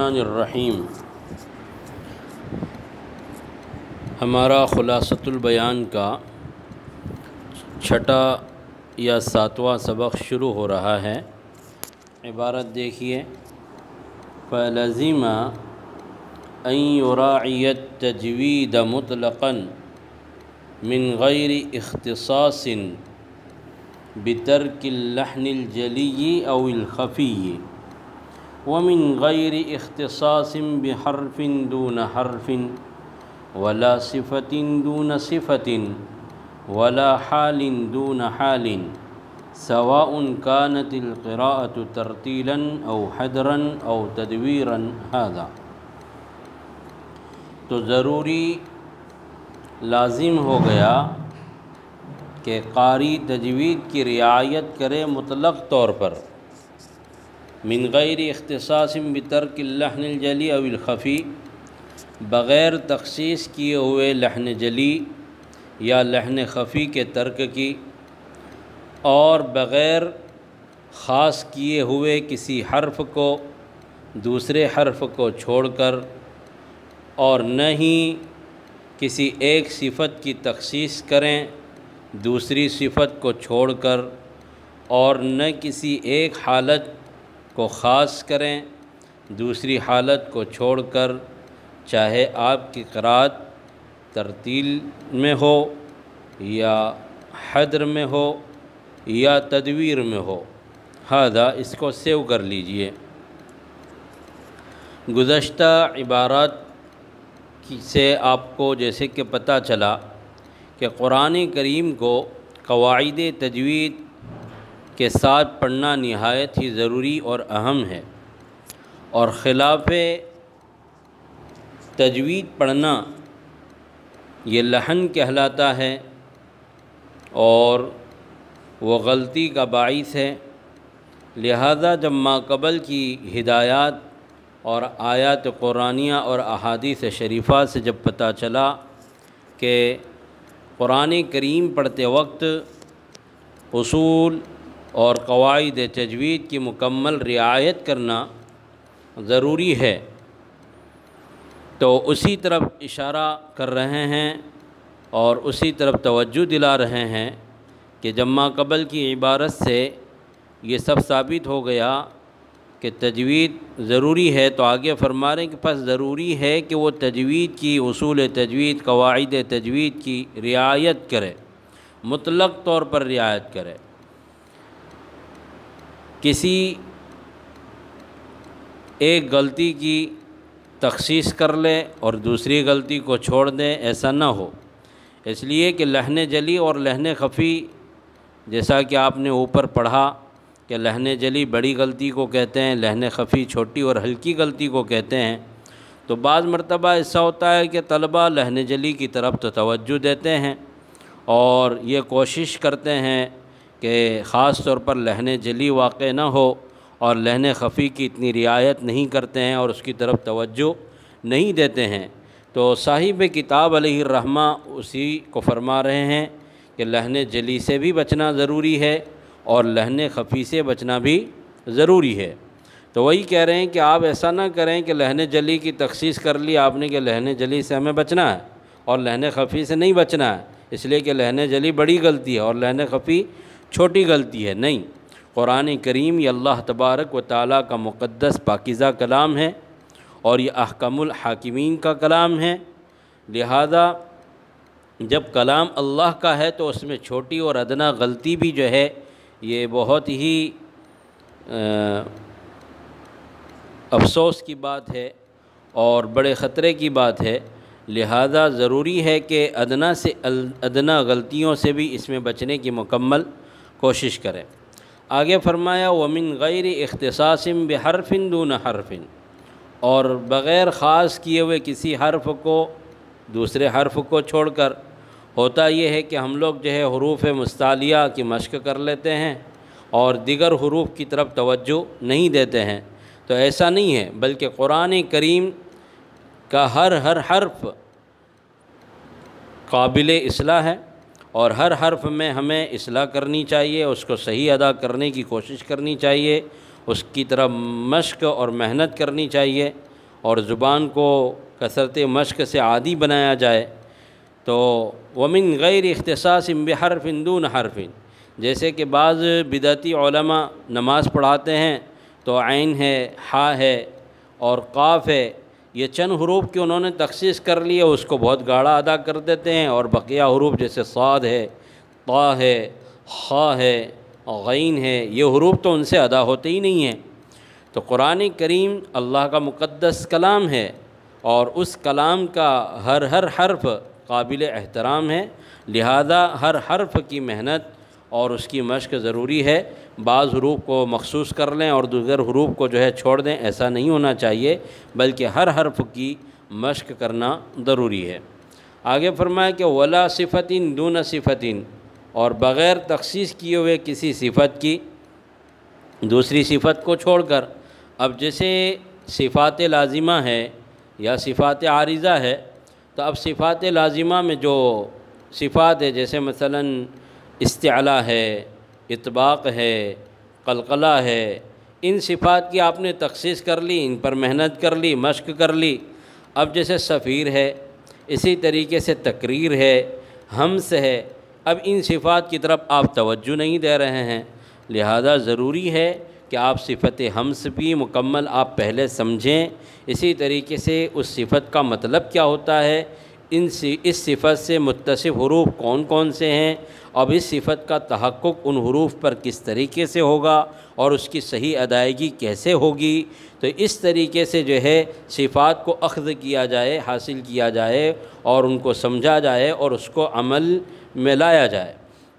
الرحیم ہمارا خلاصۃ البیان کا چھٹا یا ساتواں سبق شروع ہو رہا ہے۔ عبارت دیکھیے، فَلَزِمَ أَن يُرَاعِيَ التَّجْوِيدَ مُطْلَقًا مِنْ غَيْرِ اخْتِصَاصٍ بِتَرْكِ اللَّحْنِ الْجَلِيِّ أَوْ الْخَفِيِّ وَمِنْ غَيْرِ اخْتِصَاصٍ بِحَرْفٍ دُونَ حَرْفٍ وَلَا صِفَةٍ دُونَ صِفَةٍ وَلَا حَالٍ دُونَ حَالٍ سَوَاءٌ كَانَتِ الْقِرَاءَةُ تَرْتِيلًا أَوْ حَدْرًا أَوْ تَدْوِيرًا هَذَا۔ تو ضروری لازم ہو گیا کہ قاری تجوید کی رعایت کرے مطلق طور پر، من غیر اختصاص بترک اللحن الجلی او الخفی، بغیر تخصیص کیے ہوئے لحن جلی یا لحن خفی کے ترک کی، اور بغیر خاص کیے ہوئے کسی حرف کو دوسرے حرف کو چھوڑ کر، اور نہ ہی کسی ایک صفت کی تخصیص کریں دوسری صفت کو چھوڑ کر، اور نہ کسی ایک حالت کو خاص کریں دوسری حالت کو چھوڑ کر، چاہے آپ کی قرات ترتیل میں ہو یا حدر میں ہو یا تدویر میں ہو۔ ہذا، اس کو سیو کر لیجئے۔ گزشتہ عبارات سے آپ کو جیسے کہ پتہ چلا کہ قرآن کریم کو قواعد تجوید کے ساتھ پڑھنا نہایت ہی ضروری اور اہم ہے، اور خلاف تجوید پڑھنا یہ لحن کہلاتا ہے اور وہ غلطی کا باعث ہے۔ لہذا جب ماقبل کی ہدایات اور آیات قرآنیہ اور احادیث شریفہ سے جب پتہ چلا کہ قرآن کریم پڑھتے وقت اصول اور قواعد تجوید کی مکمل رعایت کرنا ضروری ہے، تو اسی طرف اشارہ کر رہے ہیں اور اسی طرف توجہ دلا رہے ہیں کہ جب ماقبل کی عبارت سے یہ سب ثابت ہو گیا کہ تجوید ضروری ہے، تو آگے فرما رہے ہیں کہ پس ضروری ہے کہ وہ تجوید کی اصول تجوید قواعد تجوید کی رعایت کرے، مطلق طور پر رعایت کرے۔ کسی ایک غلطی کی تخصیص کر لے اور دوسری غلطی کو چھوڑ دے، ایسا نہ ہو۔ اس لیے کہ لحن جلی اور لحن خفی، جیسا کہ آپ نے اوپر پڑھا کہ لحن جلی بڑی غلطی کو کہتے ہیں، لحن خفی چھوٹی اور ہلکی غلطی کو کہتے ہیں، تو بعض مرتبہ ایسا ہوتا ہے کہ طلبہ لحن جلی کی طرف تو توجہ دیتے ہیں اور یہ کوشش کرتے ہیں کہ خاص طور پر لحن جلی واقع نہ ہو، اور لحن خفی کی اتنی رعایت نہیں کرتے ہیں اور اس کی طرف توجہ نہیں دیتے ہیں۔ تو صاحب کتاب علیہ الرحمہ اسی کو فرما رہے ہیں کہ لحن جلی سے بھی بچنا ضروری ہے اور لحن خفی سے بچنا بھی ضروری ہے۔ تو وہی کہہ رہے ہیں کہ آپ ایسا نہ کریں کہ لحن جلی کی تخصیص کر لی آپ نے کہ لحن جلی سے ہمیں بچنا ہے اور لحن خفی سے نہیں بچنا ہے، اس لیے کہ لحن جلی بڑی غلطی ہے اور لحن خفی چھوٹی غلطی ہے۔ نہیں، قرآن کریم یہ اللہ تبارک و تعالیٰ کا مقدس پاکیزہ کلام ہے اور یہ احکم الحاکمین کا کلام ہے، لہذا جب کلام اللہ کا ہے تو اس میں چھوٹی اور ادنا غلطی بھی جو ہے یہ بہت ہی افسوس کی بات ہے اور بڑے خطرے کی بات ہے۔ لہذا ضروری ہے کہ ادنا سے ادنا غلطیوں سے بھی اس میں بچنے کی مکمل کوشش کریں۔ آگے فرمایا وَمِن غَيْرِ اخْتِصَاصٍ بِحَرْفٍ دُونَ حَرْفٍ، اور بغیر خاص کیے ہوئے کسی حرف کو دوسرے حرف کو چھوڑ کر۔ ہوتا یہ ہے کہ ہم لوگ جو ہے حروف مستعلیہ کی مشق کر لیتے ہیں اور دیگر حروف کی طرف توجہ نہیں دیتے ہیں، تو ایسا نہیں ہے، بلکہ قرآن کریم کا ہر حرف قابل اصلاح ہے، اور ہر حرف میں ہمیں اصلاح کرنی چاہیے، اس کو صحیح ادا کرنے کی کوشش کرنی چاہیے، اس کی طرف مشق اور محنت کرنی چاہیے، اور زبان کو کثرت مشق سے عادی بنایا جائے۔ تو ومن غیر اختصاص بحرف دون حرف، جیسے کہ بعض بدعتی علماء نماز پڑھاتے ہیں تو عین ہے، حا ہے اور قاف ہے، یہ چند حروف کی انہوں نے تخصیص کر لی ہے، اس کو بہت گاڑھا ادا کر دیتے ہیں، اور بقیہ حروف جیسے صاد ہے، طا ہے، خا ہے، غین ہے، یہ حروف تو ان سے ادا ہوتے ہی نہیں ہیں۔ تو قرآن کریم اللہ کا مقدس کلام ہے، اور اس کلام کا ہر حرف قابل احترام ہے، لہذا ہر حرف کی محنت اور اس کی مشق ضروری ہے۔ بعض حروف کو مخصوص کر لیں اور دیگر حروف کو جو ہے چھوڑ دیں، ایسا نہیں ہونا چاہیے، بلکہ ہر حرف کی مشق کرنا ضروری ہے۔ آگے فرمایا کہ ولا صفتٍ دون صفتٍ، اور بغیر تخصیص کیے ہوئے کسی صفت کی دوسری صفت کو چھوڑ کر۔ اب جیسے صفات لازمہ ہے یا صفات عارضہ ہے، تو اب صفات لازمہ میں جو صفات ہے، جیسے مثلا استعلاء ہے، اطباق ہے، قلقلہ ہے، ان صفات کی آپ نے تخصیص کر لی، ان پر محنت کر لی، مشق کر لی۔ اب جیسے صفیر ہے، اسی طریقے سے تقریر ہے، ہمس ہے، اب ان صفات کی طرف آپ توجہ نہیں دے رہے ہیں، لہذا ضروری ہے کہ آپ صفت ہمس بھی مکمل آپ پہلے سمجھیں، اسی طریقے سے اس صفت کا مطلب کیا ہوتا ہے، اس صفت سے متصف حروف کون کون سے ہیں، اب اس صفت کا تحقق ان حروف پر کس طریقے سے ہوگا اور اس کی صحیح ادائیگی کیسے ہوگی۔ تو اس طریقے سے جو ہے صفات کو اخذ کیا جائے، حاصل کیا جائے، اور ان کو سمجھا جائے اور اس کو عمل میں لایا جائے۔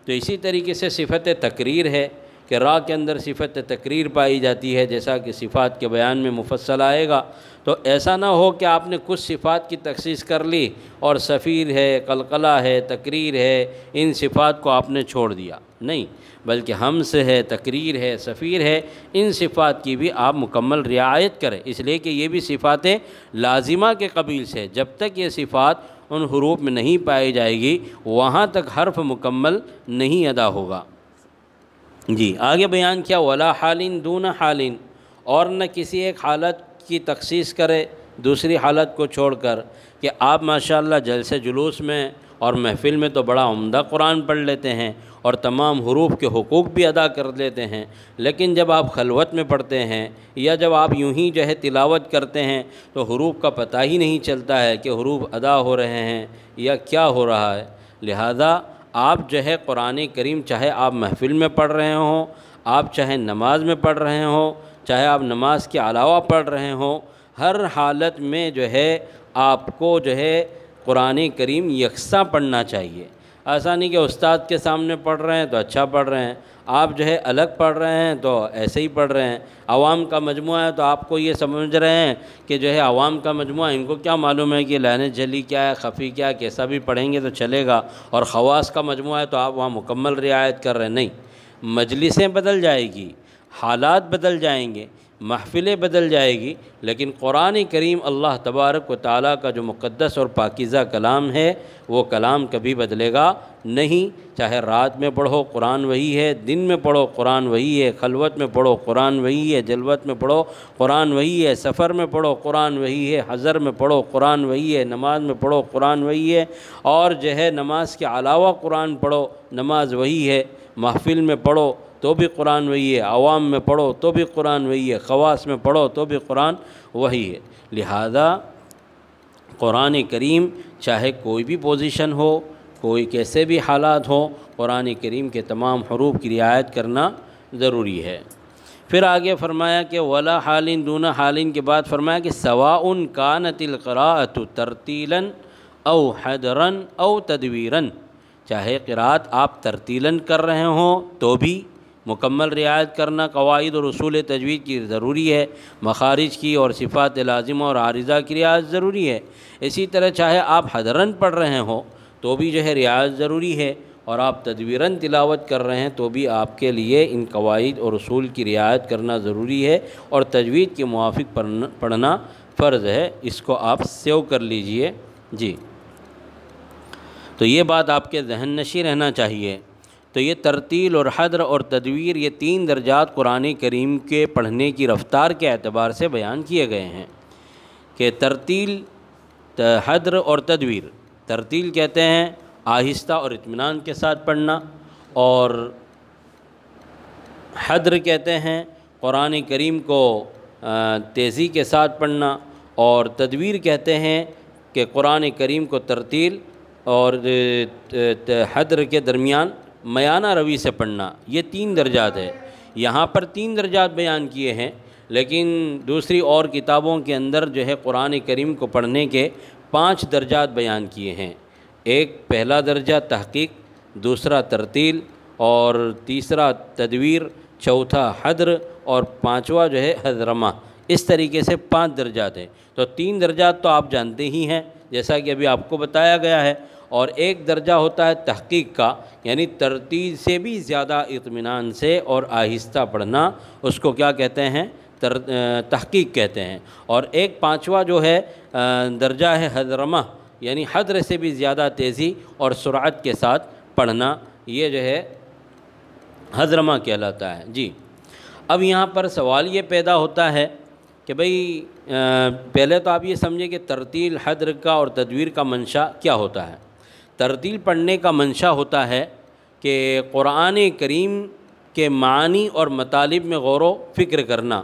تو اسی طریقے سے صفت تقریر ہے کہ را کے اندر صفت تقریر پائی جاتی ہے، جیسا کہ صفات کے بیان میں مفصل آئے گا۔ تو ایسا نہ ہو کہ آپ نے کچھ صفات کی تخصیص کر لی اور صفیر ہے، قلقلہ ہے، تقریر ہے، ان صفات کو آپ نے چھوڑ دیا، نہیں، بلکہ ہمس ہے، تقریر ہے، صفیر ہے، ان صفات کی بھی آپ مکمل رعایت کریں، اس لیے کہ یہ بھی صفات لازمہ کے قبیل سے، جب تک یہ صفات ان حروف میں نہیں پائی جائے گی وہاں تک حرف مکمل نہیں ادا ہوگا۔ جی آگے بیان کیا، ولا حالٍ دون حالٍ، اور نہ کسی ایک حالت کی تخصیص کرے دوسری حالت کو چھوڑ کر، کہ آپ ماشاءاللہ جلسے جلوس میں اور محفل میں تو بڑا عمدہ قرآن پڑھ لیتے ہیں اور تمام حروف کے حقوق بھی ادا کر لیتے ہیں، لیکن جب آپ خلوت میں پڑھتے ہیں یا جب آپ یوں ہی جو ہے تلاوت کرتے ہیں تو حروف کا پتہ ہی نہیں چلتا ہے کہ حروف ادا ہو رہے ہیں یا کیا ہو رہا ہے۔ لہذا آپ جو ہے قرآن کریم چاہے آپ محفل میں پڑھ رہے ہوں، آپ چاہے نماز میں پڑھ رہے ہوں، چاہے آپ نماز کے علاوہ پڑھ رہے ہوں، ہر حالت میں جو ہے آپ کو جو ہے قرآن کریم یکساں پڑھنا چاہیے۔ ایسا نہیں کہ استاد کے سامنے پڑھ رہے ہیں تو اچھا پڑھ رہے ہیں، آپ جو ہے الگ پڑھ رہے ہیں تو ایسے ہی پڑھ رہے ہیں۔ عوام کا مجموعہ ہے تو آپ کو یہ سمجھ رہے ہیں کہ جو ہے عوام کا مجموعہ، ان کو کیا معلوم ہے کہ لہن جلی کیا ہے، خفی کیا ہے، کیسا بھی پڑھیں گے تو چلے گا، اور خواص کا مجموعہ ہے تو آپ وہاں مکمل رعایت کر رہے ہیں، نہیں، مجلسیں بدل جائے گی، حالات بدل جائیں گے، محفلیں بدل جائے گی، لیکن قرآن کریم اللہ تبارک و تعالیٰ کا جو مقدس اور پاکیزہ کلام ہے وہ کلام کبھی بدلے گا نہیں، چاہے رات میں پڑھو قرآن وہی ہے، دن میں پڑھو قرآن وہی ہے، خلوت میں پڑھو قرآن وہی ہے، جلوت میں پڑھو قرآن وہی ہے، سفر میں پڑھو قرآن وہی ہے، حضر میں پڑھو قرآن وہی ہے، نماز میں پڑھو قرآن وہی ہے، اور جو ہے نماز کے علاوہ قرآن پڑھو نماز وہی ہے، محفل میں پڑھو تو بھی قرآن وہی ہے، عوام میں پڑھو تو بھی قرآن وہی ہے، خواص میں پڑھو تو بھی قرآن وہی ہے۔ لہذا قرآن کریم چاہے کوئی بھی پوزیشن ہو، کوئی کیسے بھی حالات ہوں، قرآن کریم کے تمام حروف کی رعایت کرنا ضروری ہے۔ پھر آگے فرمایا کہ ولا حالٍ دون حالٍ کے بعد فرمایا کہ سواء کانت القراءۃ ترتیلا او حدرا او تدویرا، چاہے قرات آپ ترتیلاً کر رہے ہوں تو بھی مکمل رعایت کرنا قواعد اور اصول تجوید کی ضروری ہے، مخارج کی اور صفات لازمہ اور عارضہ کی رعایت ضروری ہے۔ اسی طرح چاہے آپ حدراً پڑھ رہے ہوں تو بھی جو ہے رعایت ضروری ہے، اور آپ تدویراً تلاوت کر رہے ہیں تو بھی آپ کے لیے ان قواعد اور اصول کی رعایت کرنا ضروری ہے، اور تجوید کے موافق پڑھنا فرض ہے، اس کو آپ سیو کر لیجئے۔ جی تو یہ بات آپ کے ذہن نشیں رہنا چاہیے۔ تو یہ ترتیل اور حدر اور تدویر، یہ 3 درجات قرآن کریم کے پڑھنے کی رفتار کے اعتبار سے بیان کیے گئے ہیں کہ ترتیل، حدر اور تدویر۔ ترتیل کہتے ہیں آہستہ اور اطمینان کے ساتھ پڑھنا، اور حدر کہتے ہیں قرآن کریم کو تیزی کے ساتھ پڑھنا، اور تدویر کہتے ہیں کہ قرآن کریم کو ترتیل اور حدر کے درمیان میانہ روی سے پڑھنا۔ یہ 3 درجات ہے۔ یہاں پر 3 درجات بیان کیے ہیں، لیکن دوسری اور کتابوں کے اندر جو ہے قرآن کریم کو پڑھنے کے 5 درجات بیان کیے ہیں۔ ایک پہلا درجہ تحقیق، دوسرا ترتیل، اور تیسرا تدویر، چوتھا حدر، اور 5واں جو ہے حضرمہ۔ اس طریقے سے 5 درجات ہیں۔ تو 3 درجات تو آپ جانتے ہی ہیں جیسا کہ ابھی آپ کو بتایا گیا ہے، اور ایک درجہ ہوتا ہے تحقیق کا، یعنی ترتیل سے بھی زیادہ اطمینان سے اور آہستہ پڑھنا، اس کو کیا کہتے ہیں؟ تحقیق کہتے ہیں۔ اور ایک 5واں جو ہے درجہ ہے حضرمہ، یعنی حدر سے بھی زیادہ تیزی اور سرعت کے ساتھ پڑھنا، یہ جو ہے حضرمہ کہلاتا ہے۔ جی، اب یہاں پر سوال یہ پیدا ہوتا ہے کہ بھئی پہلے تو آپ یہ سمجھیں کہ ترتیل، حدر کا اور تدویر کا منشا کیا ہوتا ہے۔ ترتیل پڑھنے کا منشا ہوتا ہے کہ قرآن کریم کے معانی اور مطالب میں غور و فکر کرنا،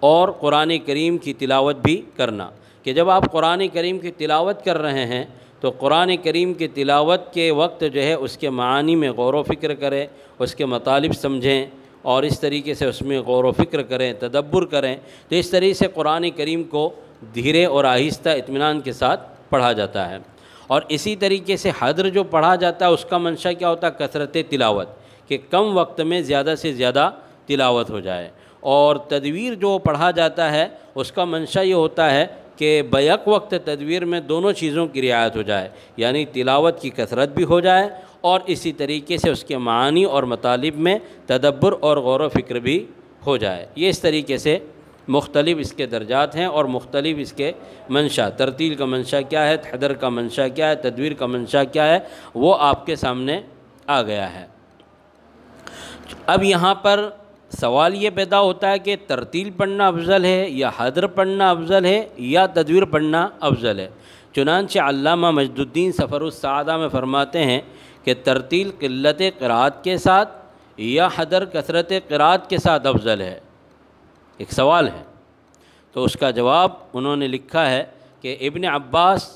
اور قرآن کریم کی تلاوت بھی کرنا، کہ جب آپ قرآن کریم کی تلاوت کر رہے ہیں تو قرآن کریم کی تلاوت کے وقت جو ہے اس کے معانی میں غور و فکر کریں، اس کے مطالب سمجھیں، اور اس طریقے سے اس میں غور و فکر کریں، تدبر کریں۔ تو اس طریقے سے قرآن کریم کو دھیرے اور آہستہ اطمینان کے ساتھ پڑھا جاتا ہے۔ اور اسی طریقے سے حدر جو پڑھا جاتا ہے اس کا منشا کیا ہوتا ہے؟ کثرت تلاوت، کہ کم وقت میں زیادہ سے زیادہ تلاوت ہو جائے۔ اور تدویر جو پڑھا جاتا ہے اس کا منشا یہ ہوتا ہے کہ بیک وقت تدویر میں دونوں چیزوں کی رعایت ہو جائے، یعنی تلاوت کی کثرت بھی ہو جائے، اور اسی طریقے سے اس کے معانی اور مطالب میں تدبر اور غور و فکر بھی ہو جائے۔ یہ اس طریقے سے مختلف اس کے درجات ہیں اور مختلف اس کے منشا۔ ترتیل کا منشا کیا ہے، حدر کا منشا کیا ہے، تدویر کا منشا کیا ہے، وہ آپ کے سامنے آ گیا ہے۔ اب یہاں پر سوال یہ پیدا ہوتا ہے کہ ترتیل پڑھنا افضل ہے یا حدر پڑھنا افضل ہے یا تدویر پڑھنا افضل ہے۔ چنانچہ علامہ مجد الدین سفر السعادہ میں فرماتے ہیں کہ ترتیل قلت قرات کے ساتھ یا حدر کثرت قرات کے ساتھ افضل ہے۔ ایک سوال ہے، تو اس کا جواب انہوں نے لکھا ہے کہ ابن عباس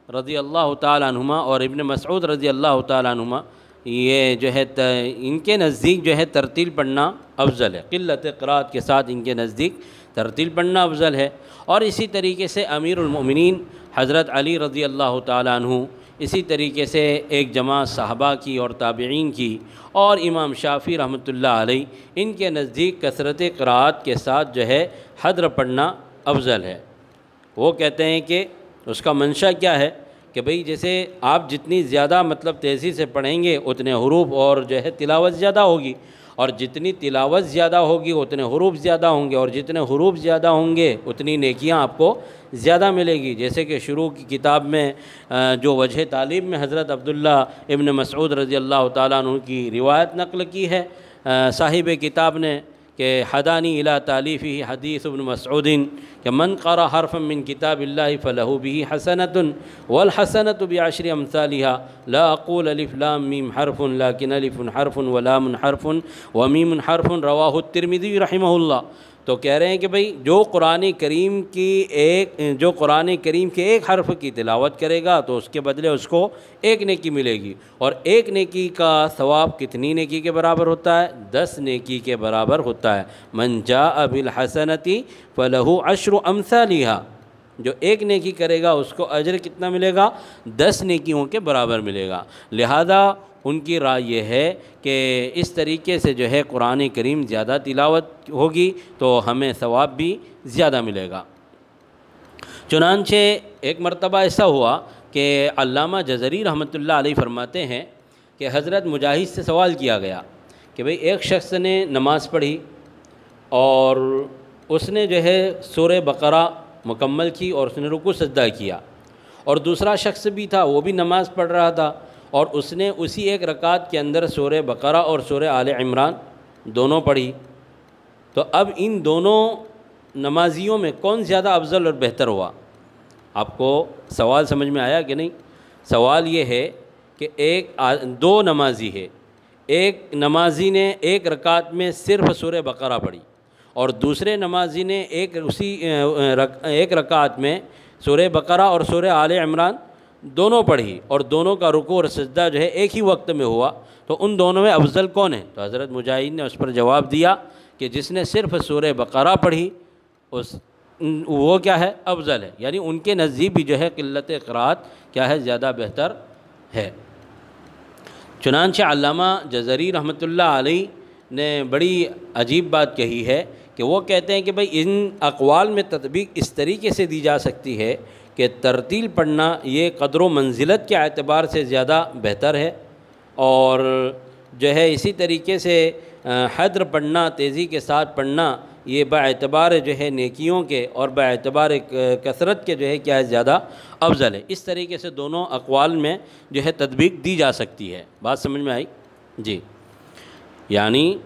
رضی اللہ تعالیٰ عنہما اور ابن مسعود رضی اللہ تعالیٰ عنہما، یہ جو ہے ان کے نزدیک جو ہے ترتیل پڑھنا افضل ہے، قلت قرات کے ساتھ ان کے نزدیک ترتیل پڑھنا افضل ہے۔ اور اسی طریقے سے امیر المؤمنین حضرت علی رضی اللہ تعالیٰ عنہ، اسی طریقے سے ایک جماعت صحابہ کی اور تابعین کی، اور امام شافعی رحمۃ اللہ علیہ، ان کے نزدیک کثرت قرات کے ساتھ جو ہے حدر پڑھنا افضل ہے۔ وہ کہتے ہیں کہ اس کا منشا کیا ہے کہ بھئی جیسے آپ جتنی زیادہ تیزی سے پڑھیں گے اتنے حروف اور جو ہے تلاوت زیادہ ہوگی، اور جتنی تلاوت زیادہ ہوگی اتنے حروف زیادہ ہوں گے، اور جتنے حروف زیادہ ہوں گے اتنی نیکیاں آپ کو زیادہ ملے گی۔ جیسے کہ شروع کی کتاب میں جو وجہ تعلیم میں حضرت عبداللہ ابن مسعود رضی اللہ تعالیٰ عنہ کی روایت نقل کی ہے صاحب کتاب نے کہ حدانی الی تالیفہ حدیث ابن مسعود کہ من قرأ حرفا من کتاب اللہ فلہ بہ حسنۃ والحسنۃ بعشر امثالها لا اقول الف لام میم حرف لیکن الف حرف ولام حرف ومیم حرف رواہ الترمذی رحمہ اللہ۔ تو کہہ رہے ہیں کہ بھئی جو قرآن کریم کے ایک حرف کی تلاوت کرے گا تو اس کے بدلے اس کو ایک نیکی ملے گی، اور ایک نیکی کا ثواب کتنی نیکی کے برابر ہوتا ہے؟ 10 نیکی کے برابر ہوتا ہے۔ من جاء بالحسنۃ فلہ عشر امثالها، جو ایک نیکی کرے گا اس کو اجر کتنا ملے گا؟ 10 نیکیوں کے برابر ملے گا۔ لہذا ان کی رائے یہ ہے کہ اس طریقے سے جو ہے قرآن کریم زیادہ تلاوت ہوگی تو ہمیں ثواب بھی زیادہ ملے گا۔ چنانچہ ایک مرتبہ ایسا ہوا کہ علامہ جزری رحمۃ اللہ علیہ فرماتے ہیں کہ حضرت مجاہد سے سوال کیا گیا کہ بھئی ایک شخص نے نماز پڑھی اور اس نے جو ہے سورہ بقرہ مکمل کی اور اس نے رکوع سجدہ کیا، اور دوسرا شخص بھی تھا وہ بھی نماز پڑھ رہا تھا اور اس نے اسی ایک رکعت کے اندر سورہ بقرہ اور سورہ آل عمران دونوں پڑھی، تو اب ان دونوں نمازیوں میں کون زیادہ افضل اور بہتر ہوا؟ آپ کو سوال سمجھ میں آیا کہ نہیں؟ سوال یہ ہے کہ دو نمازی ہے، ایک نمازی نے ایک رکعت میں صرف سورہ بقرہ پڑھی اور دوسرے نمازی نے ایک رکعت میں سورہ بقرہ اور سورہ آل عمران دونوں پڑھی اور دونوں کا رکوع اور سجدہ جو ہے ایک ہی وقت میں ہوا، تو ان دونوں میں افضل کون ہے؟ تو حضرت مجاہد نے اس پر جواب دیا کہ جس نے صرف سورہ بقرہ پڑھی وہ کیا ہے؟ افضل ہے، یعنی ان کے نزدیک بھی جو ہے قلت قرات کیا ہے؟ زیادہ بہتر ہے۔ چنانچہ علامہ جزری رحمۃ اللہ علیہ نے بڑی عجیب بات کہی ہے کہ وہ کہتے ہیں کہ بھئی ان اقوال میں تطبیق اس طریقے سے دی جا سکتی ہے کہ ترتیل پڑھنا یہ قدر و منزلت کے اعتبار سے زیادہ بہتر ہے، اور جو ہے اسی طریقے سے حدر پڑھنا، تیزی کے ساتھ پڑھنا، یہ باعتبار جو ہے نیکیوں کے اور باعتبار کثرت کے جو ہے کیا ہے؟ زیادہ افضل ہے۔ اس طریقے سے دونوں اقوال میں جو ہے تطبیق دی جا سکتی ہے۔ بات سمجھ میں آئی؟ جی، یعنی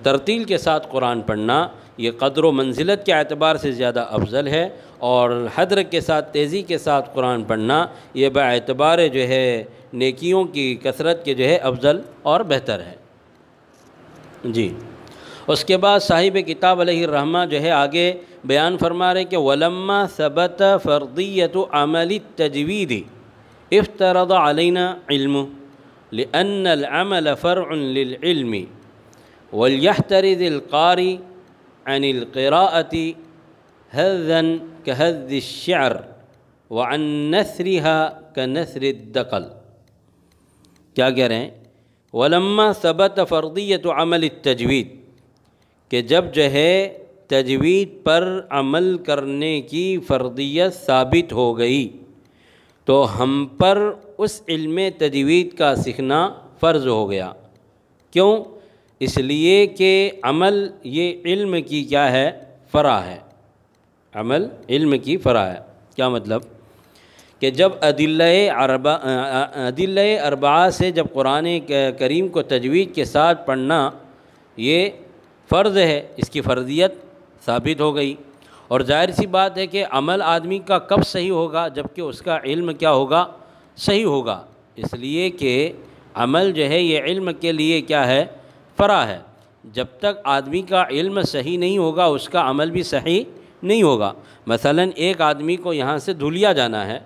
ترتیل کے ساتھ قرآن پڑھنا یہ قدر و منزلت کے اعتبار سے زیادہ افضل ہے، اور حدر کے ساتھ، تیزی کے ساتھ قرآن پڑھنا یہ باعتبار جو ہے نیکیوں کی کثرت کے جو ہے افضل اور بہتر ہے۔ جی، اس کے بعد صاحب کتاب علیہ الرحمہ جو ہے آگے بیان فرما رہے کہ وَلَمَّا ثَبَتَ فَرْضِيَّةُ عَمَلِ التَّجْوِيدِ افترض علینا علم لأن العمل فرع للعلم وليحترز القاری عن القراءة هذا كهذ الشعر وعن نثرها كنثر الدقل۔ کیا کہہ رہے ہیں؟ وَلَمَّا ثَبَتَ فَرْضِيَّةُ عَمَلِ التَّجْوِيد، کہ جب جو ہے تجوید پر عمل کرنے کی فرضیت ثابت ہو گئی تو ہم پر اس علم تجوید کا سیکھنا فرض ہو گیا۔ کیوں؟ اس لیے کہ عمل یہ علم کی کیا ہے؟ فرع ہے۔ عمل علم کی فرع ہے۔ کیا مطلب؟ کہ جب ادلہ اربعہ سے جب قرآن کریم کو تجوید کے ساتھ پڑھنا یہ فرض ہے، اس کی فرضیت ثابت ہو گئی، اور ظاہر سی بات ہے کہ عمل آدمی کا کب صحیح ہوگا؟ جب کہ اس کا علم کیا ہوگا؟ صحیح ہوگا۔ اس لیے کہ عمل جو ہے یہ علم کے لیے کیا ہے؟ فرع ہے۔ جب تک آدمی کا علم صحیح نہیں ہوگا اس کا عمل بھی صحیح نہیں ہوگا۔ مثلا ایک آدمی کو یہاں سے دھلیا جانا ہے،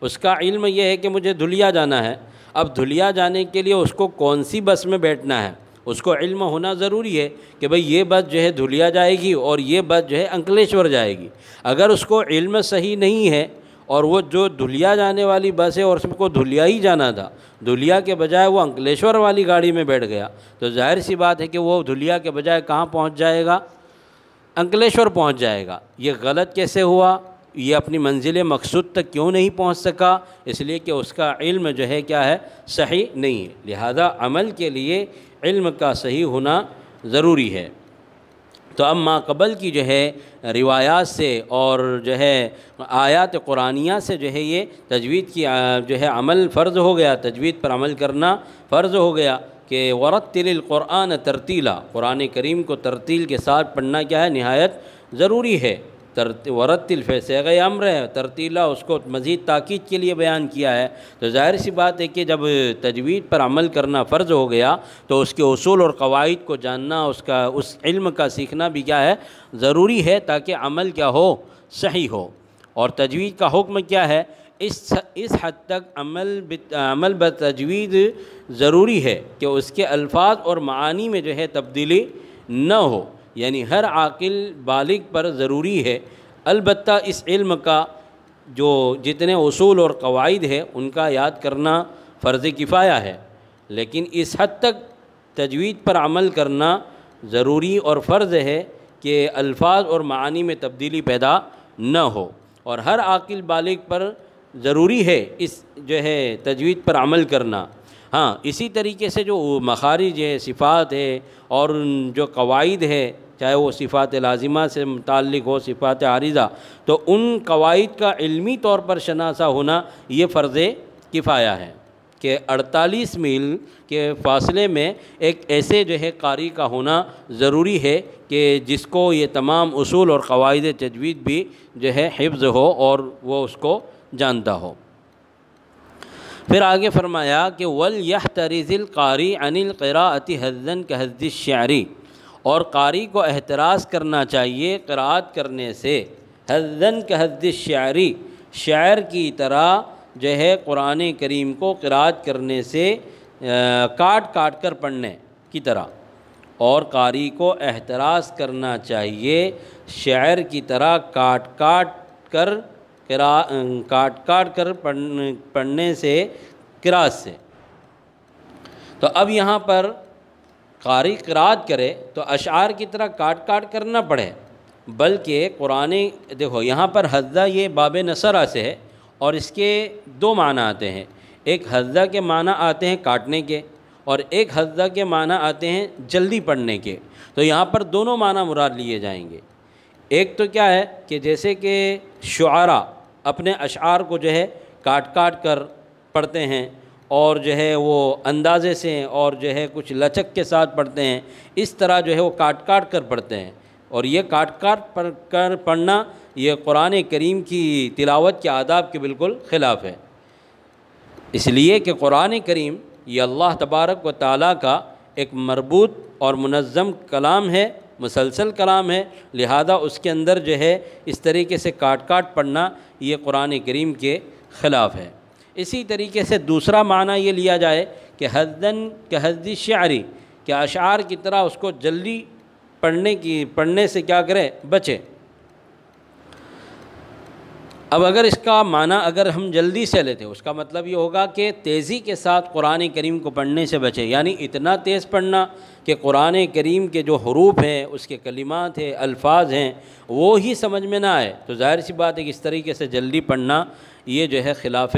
اس کا علم یہ ہے کہ مجھے دھلیا جانا ہے، اب دھلیا جانے کے لیے اس کو کون سی بس میں بیٹھنا ہے اس کو علم ہونا ضروری ہے کہ بھئی یہ بس جو ہے دھلیا جائے گی اور یہ بس جو ہے انکلیشور جائے گی۔ اگر اس کو علم صحیح نہیں ہے اور وہ جو دھلیا جانے والی بس ہے اور اس کو دھلیا ہی جانا تھا، دھلیا کے بجائے وہ انکلیشور والی گاڑی میں بیٹھ گیا، تو ظاہر سی بات ہے کہ وہ دھلیا کے بجائے کہاں پہنچ جائے گا؟ انکلیشور پہنچ جائے گا۔ یہ غلط کیسے ہوا؟ یہ اپنی منزل مقصود تک کیوں نہیں پہنچ سکا؟ اس لیے کہ اس کا علم جو ہے کیا ہے؟ صحیح نہیں ہے۔ لہذا عمل کے لیے علم کا صحیح ہونا ضروری ہے۔ تو اب ما قبل کی جو ہے روایات سے اور جو ہے آیات قرآنیہ سے جو ہے یہ تجوید کی جو ہے عمل فرض ہو گیا، تجوید پر عمل کرنا فرض ہو گیا کہ ورتل القرآن ترتیلا، قرآن کریم کو ترتیل کے ساتھ پڑھنا کیا ہے؟ نہایت ضروری ہے۔ ورتل صیغہ امر ہے، ترتیلا اس کو مزید تاکید کے لیے بیان کیا ہے۔ تو ظاہر سی بات ہے کہ جب تجوید پر عمل کرنا فرض ہو گیا تو اس کے اصول اور قواعد کو جاننا، اس علم کا سیکھنا بھی کیا ہے؟ ضروری ہے، تاکہ عمل کیا ہو؟ صحیح ہو۔ اور تجوید کا حکم کیا ہے؟ اس حد تک عمل بتجوید ضروری ہے کہ اس کے الفاظ اور معانی میں جو ہے تبدیلی نہ ہو، یعنی ہر عاقل بالغ پر ضروری ہے۔ البتہ اس علم کا جو جتنے اصول اور قواعد ہے ان کا یاد کرنا فرض کفایہ ہے، لیکن اس حد تک تجوید پر عمل کرنا ضروری اور فرض ہے کہ الفاظ اور معانی میں تبدیلی پیدا نہ ہو، اور ہر عاقل بالغ پر ضروری ہے اس جو ہے تجوید پر عمل کرنا۔ ہاں، اسی طریقے سے جو مخارج ہے، صفات ہے اور جو قواعد ہے چاہے وہ صفات لازمہ سے متعلق ہو، صفات عارضہ، تو ان قواعد کا علمی طور پر شناسہ ہونا یہ فرض کفایہ ہے کہ 48 میل کے فاصلے میں ایک ایسے جو ہے قاری کا ہونا ضروری ہے کہ جس کو یہ تمام اصول اور قواعد تجوید بھی جو ہے حفظ ہو اور وہ اس کو جانتا ہو۔ پھر آگے فرمایا کہ وَلْيَحْتَرِزِ الْقَارِي عَنِ الْقِرَاءَةِ حَظًّا كَحَظِّ الشِّعْرِ، اور قاری کو احتراز کرنا چاہیے قراءت کرنے سے حَظًّا كَحَظِّ الشِّعْرِ، شعر کی طرح جو ہے قرآن کریم کو قراءت کرنے سے کاٹ کاٹ کر پڑھنے کی طرح، اور قاری کو احتراز کرنا چاہیے شعر کی طرح کاٹ کاٹ کر پڑھنے سے، قراءت سے۔ تو اب یہاں پر قاری قراءت کرے تو اشعار کی طرح کاٹ کاٹ کر نہ پڑھے، بلکہ قرآن، دیکھو یہاں پر حظہ یہ باب نصرہ سے ہے، اور اس کے دو معنی آتے ہیں، ایک حظہ کے معنی آتے ہیں کاٹنے کے، اور ایک حظہ کے معنی آتے ہیں جلدی پڑھنے کے۔ تو یہاں پر دونوں معنی مراد لیے جائیں گے۔ ایک تو کیا ہے کہ جیسے کہ شعراء اپنے اشعار کو جو ہے کاٹ کاٹ کر پڑھتے ہیں، اور جو ہے وہ اندازے سے اور جو ہے کچھ لچک کے ساتھ پڑھتے ہیں، اس طرح جو ہے وہ کاٹ کاٹ کر پڑھتے ہیں، اور یہ کاٹ کاٹ کر پڑھنا یہ قرآن کریم کی تلاوت کے آداب کے بالکل خلاف ہے، اس لیے کہ قرآن کریم یہ اللہ تبارک و تعالیٰ کا ایک مربوط اور منظم کلام ہے، مسلسل کلام ہے، لہذا اس کے اندر جو ہے اس طریقے سے کاٹ کاٹ پڑھنا یہ قرآن کریم کے خلاف ہے۔ اسی طریقے سے دوسرا معنی یہ لیا جائے کہ حظًّا كَحَظِّ الشِّعْرِ، کہ اشعار کی طرح اس کو جلدی پڑھنے سے کیا کرے، بچے۔ اب اگر اس کا معنی اگر ہم جلدی سے لیتے اس کا مطلب یہ ہوگا کہ تیزی کے ساتھ قرآن کریم کو پڑھنے سے بچے، یعنی اتنا تیز پڑھنا کہ قرآن کریم کے جو حروف ہیں، اس کے کلمات ہیں، الفاظ ہیں، وہ ہی سمجھ میں نہ آئے، تو ظاہر سی بات ہے کہ اس طریقے سے جلدی پڑھنا یہ جو ہے خلاف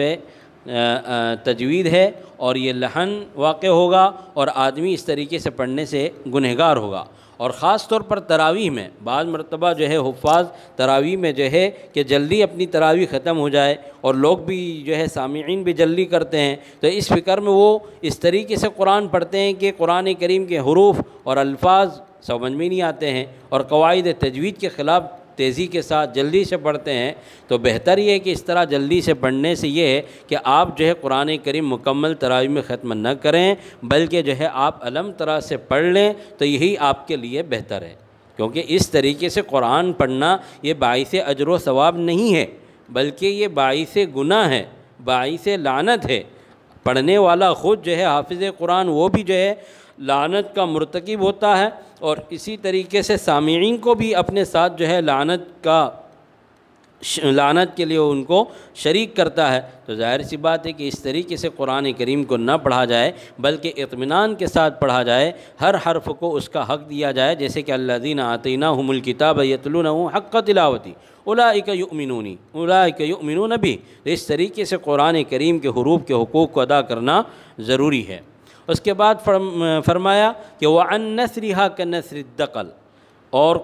تجوید ہے، اور یہ لحن واقع ہوگا، اور آدمی اس طریقے سے پڑھنے سے گنہگار ہوگا۔ اور خاص طور پر تراویح میں بعض مرتبہ جو ہے حفاظ تراویح میں جو ہے کہ جلدی اپنی تراویح ختم ہو جائے، اور لوگ بھی جو ہے سامعین بھی جلدی کرتے ہیں، تو اس فکر میں وہ اس طریقے سے قرآن پڑھتے ہیں کہ قرآن کریم کے حروف اور الفاظ سمجھ میں نہیں آتے ہیں، اور قواعد تجوید کے خلاف تیزی کے ساتھ جلدی سے پڑھتے ہیں۔ تو بہتر یہ ہے کہ اس طرح جلدی سے پڑھنے سے یہ ہے کہ آپ جو ہے قرآن کریم مکمل تراویح میں ختم نہ کریں، بلکہ جو ہے آپ علم طرح سے پڑھ لیں، تو یہی آپ کے لیے بہتر ہے، کیونکہ اس طریقے سے قرآن پڑھنا یہ باعث اجر و ثواب نہیں ہے، بلکہ یہ باعث گناہ ہے، باعث لعنت ہے۔ پڑھنے والا خود جو ہے حافظ قرآن وہ بھی جو ہے لعنت کا مرتکب ہوتا ہے، اور اسی طریقے سے سامعین کو بھی اپنے ساتھ جو ہے لعنت کے لیے ان کو شریک کرتا ہے۔ تو ظاہر سی بات ہے کہ اس طریقے سے قرآن کریم کو نہ پڑھا جائے، بلکہ اطمینان کے ساتھ پڑھا جائے، ہر حرف کو اس کا حق دیا جائے، جیسے کہ الذین آتیناہم الکتاب یتلونہ حق تلاوتہ اولئک یؤمنون بہ، اس طریقے سے قرآن کریم کے حروف کے حقوق کو ادا کرنا ضروری ہے۔ اس کے بعد فرمایا کہ وَعَن نَثْرِهَا كَنَثْرِ الدَّقَلِ، اور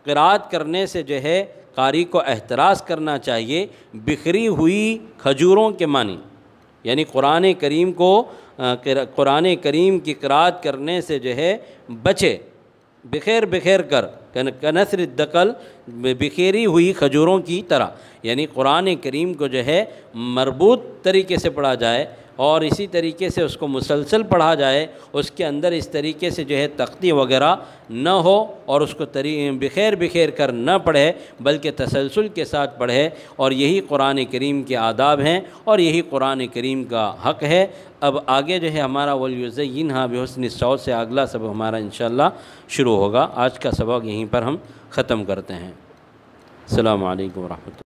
قراءت کرنے سے جو ہے قاری کو احتراز کرنا چاہیے بکھری ہوئی کھجوروں کے معنی، یعنی قرآن کریم کی قراءت کرنے سے جو ہے بچے، بکھیر کر، کنثر الدقل، بکھیری ہوئی کھجوروں کی طرح، یعنی قرآن کریم کو جو ہے مربوط طریقے سے پڑھا جائے، اور اسی طریقے سے اس کو مسلسل پڑھا جائے، اس کے اندر اس طریقے سے جو ہے تختی وغیرہ نہ ہو، اور اس کو بکھیر کر نہ پڑھے، بلکہ تسلسل کے ساتھ پڑھے، اور یہی قرآن کریم کے آداب ہیں، اور یہی قرآن کریم کا حق ہے۔ اب آگے جو ہے ہمارا وَلْيُزَيِّنْهَا بِحُسْنِ الصَّوْتِ سے اگلا سبق ہمارا انشاءاللہ شروع ہوگا۔ آج کا سبق یہیں پر ہم ختم کرتے ہیں۔ السلام علیکم ورحمۃ اللہ۔